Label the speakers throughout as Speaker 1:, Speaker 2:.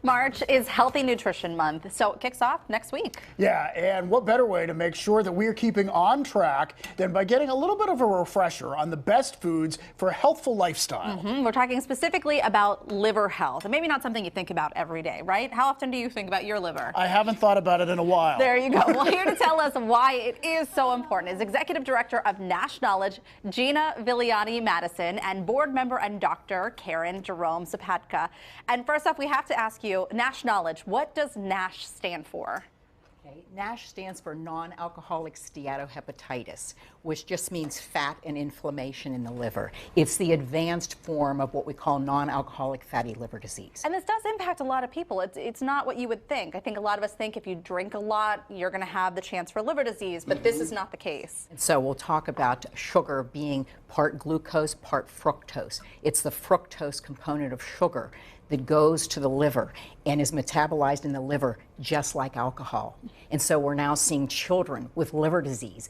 Speaker 1: March is Healthy Nutrition Month, so it kicks off next week.
Speaker 2: Yeah, and what better way to make sure that we're keeping on track than by getting a little bit of a refresher on the best foods for a healthful lifestyle.
Speaker 1: We're talking specifically about liver health, and maybe not something you think about every day, right? How often do you think about your liver?
Speaker 2: I haven't thought about it in a while.
Speaker 1: There you go. Well, here to tell us why it is so important is Executive Director of NASH Knowledge, Gina Viliani-Madison, and board member and Dr. Karen Jerome Zapatka. And first off, we have to ask you, NASH Knowledge, what does NASH stand for?
Speaker 3: Okay. NASH stands for non-alcoholic steatohepatitis, which just means fat and inflammation in the liver. It's the advanced form of what we call non-alcoholic fatty liver disease.
Speaker 1: And this does impact a lot of people. It's not what you would think. I think a lot of us think if you drink a lot, you're going to have the chance for liver disease, but this is not the case.
Speaker 3: And so we'll talk about sugar being part glucose, part fructose. It's the fructose component of sugar that goes to the liver and is metabolized in the liver just like alcohol. And so we're now seeing children with liver disease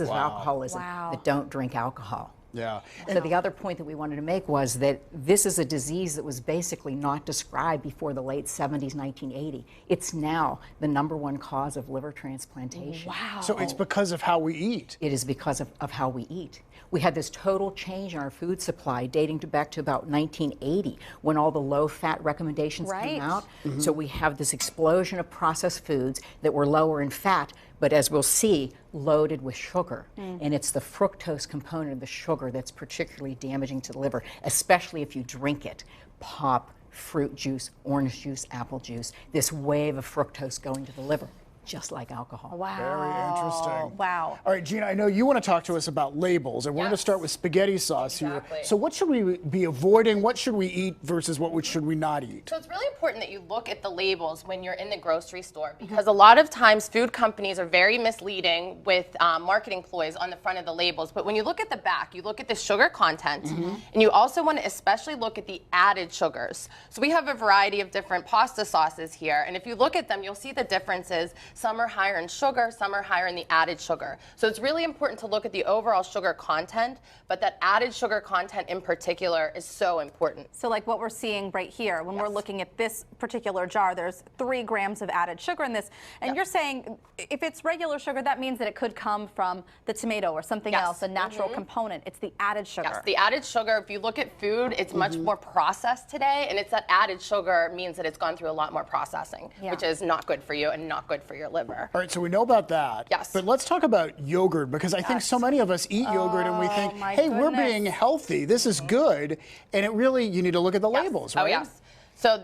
Speaker 3: of alcoholism that don't drink alcohol.
Speaker 2: Yeah.
Speaker 3: So the other point that we wanted to make was that this is a disease that was basically not described before the late 70s, 1980. It's now the #1 cause of liver transplantation.
Speaker 1: Wow.
Speaker 2: So it's because of how we eat.
Speaker 3: It is because of how we eat. We had this total change in our food supply dating back to about 1980 when all the low-fat recommendations came out. So we have this explosion of processed foods that were lower in fat, but as we'll see, loaded with sugar. And it's the fructose component of the sugar that's particularly damaging to the liver, especially if you drink it. Pop, fruit juice, orange juice, apple juice, this wave of fructose going to the liver, just like alcohol.
Speaker 1: Wow.
Speaker 2: Very interesting.
Speaker 1: Wow.
Speaker 2: All right, Gina, I know you want to talk to us about labels, and we're going to start with spaghetti sauce here. So what should we be avoiding? What should we eat versus what should we not eat?
Speaker 4: So it's really important that you look at the labels when you're in the grocery store, because a lot of times food companies are very misleading with marketing ploys on the front of the labels. But when you look at the back, you look at the sugar content, and you also want to especially look at the added sugars. So we have a variety of different pasta sauces here, and if you look at them, you'll see the differences. Some are higher in sugar, some are higher in the added sugar. So it's really important to look at the overall sugar content, but that added sugar content in particular is so important.
Speaker 1: So like what we're seeing right here, when we're looking at this particular jar, there's 3 grams of added sugar in this. And you're saying if it's regular sugar, that means that it could come from the tomato or something else, a natural component. It's the added sugar.
Speaker 4: Yes, the added sugar, if you look at food, it's much more processed today, and it's that added sugar means that it's gone through a lot more processing, which is not good for you and not good for your liver.
Speaker 2: All right, so we know about that.
Speaker 4: Yes.
Speaker 2: But let's talk about yogurt, because I think so many of us eat yogurt and we think, hey, we're being healthy. This is good. And it really, you need to look at the labels, right?
Speaker 4: Oh, yes. So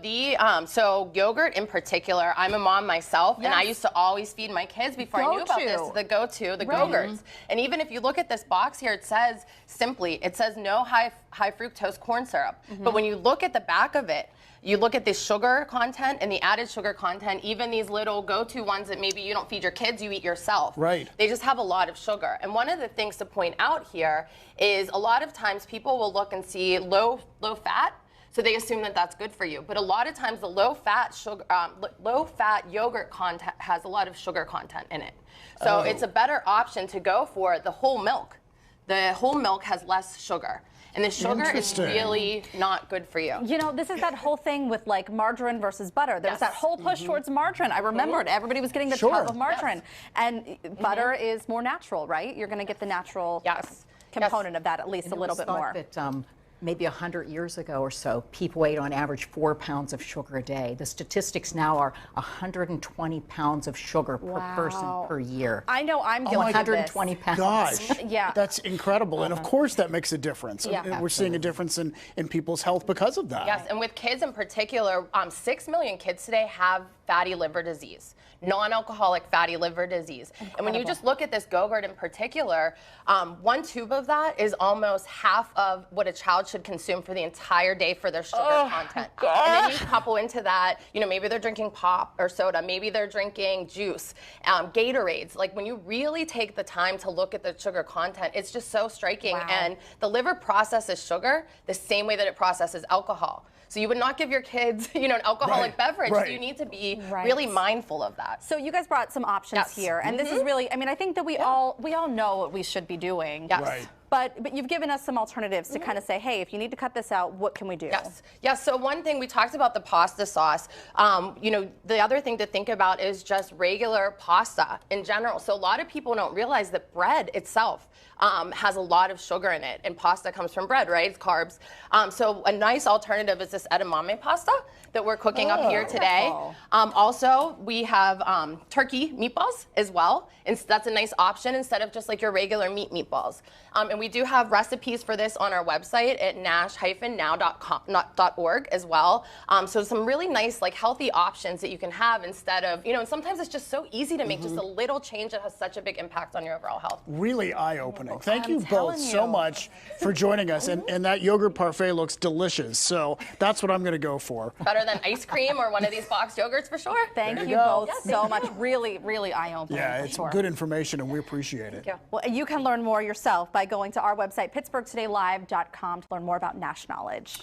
Speaker 4: so yogurt in particular, I'm a mom myself, and I used to always feed my kids before I knew about this, the go-to, the Go-Gurts. And even if you look at this box here, it says simply, it says no high fructose corn syrup. But when you look at the back of it, you look at the sugar content and the added sugar content, even these little go-to ones that maybe you don't feed your kids, you eat yourself.
Speaker 2: Right.
Speaker 4: They just have a lot of sugar. And one of the things to point out here is a lot of times people will look and see low fat, so they assume that that's good for you. But a lot of times the low-fat yogurt content has a lot of sugar content in it. So it's a better option to go for the whole milk. The whole milk has less sugar. And the sugar is really not good for you.
Speaker 1: You know, this is that whole thing with like margarine versus butter. There was that whole push towards margarine. I remember it. Everybody was getting the tub of margarine. And butter is more natural, right? You're going to get the natural component of that, at least a little bit more.
Speaker 3: That, maybe 100 years ago or so, people ate on average 4 pounds of sugar a day. The statistics now are 120 pounds of sugar per person per year.
Speaker 1: I know I'm guilty of this.
Speaker 3: 120 pounds.
Speaker 2: Gosh, that's incredible. And of course that makes a difference. And we're seeing a difference in people's health because of that.
Speaker 4: Yes, and with kids in particular, 6 million kids today have fatty liver disease, non-alcoholic fatty liver disease. And when you just look at this Go-Gurt in particular, 1 tube of that is almost half of what a child should consume for the entire day for their sugar content. And then you couple into that, you know, maybe they're drinking pop or soda, maybe they're drinking juice, Gatorades. Like when you really take the time to look at the sugar content, it's just so striking. And the liver processes sugar the same way that it processes alcohol. So you would not give your kids, you know, an alcoholic beverage. So you need to be really mindful of that.
Speaker 1: So you guys brought some options here, and this is really, I mean, I think that we all know what we should be doing.
Speaker 4: Yes.
Speaker 1: But you've given us some alternatives to kind of say, hey, if you need to cut this out, what can we do?
Speaker 4: Yes. Yes. So one thing we talked about the pasta sauce. You know, the other thing to think about is just regular pasta in general. So a lot of people don't realize that bread itself has a lot of sugar in it, and pasta comes from bread, right? It's carbs. So a nice alternative is this edamame pasta that we're cooking up here today. Also, we have turkey meatballs as well, and that's a nice option instead of just like your regular meatballs. And we do have recipes for this on our website at nash-now.org as well. So some really nice, like, healthy options that you can have instead of, you know, and sometimes it's just so easy to make just a little change that has such a big impact on your overall health.
Speaker 2: Really eye-opening. Thank you both so much for joining us. And that yogurt parfait looks delicious. So that's what I'm going to go for.
Speaker 4: Better than ice cream or one of these boxed yogurts for sure.
Speaker 1: Thank you both so much. Really, really eye-opening.
Speaker 2: Yeah, it's good information, and we appreciate it.
Speaker 1: Well, you can learn more yourself by going to our website, pittsburghtodaylive.com, to learn more about Nash Knowledge.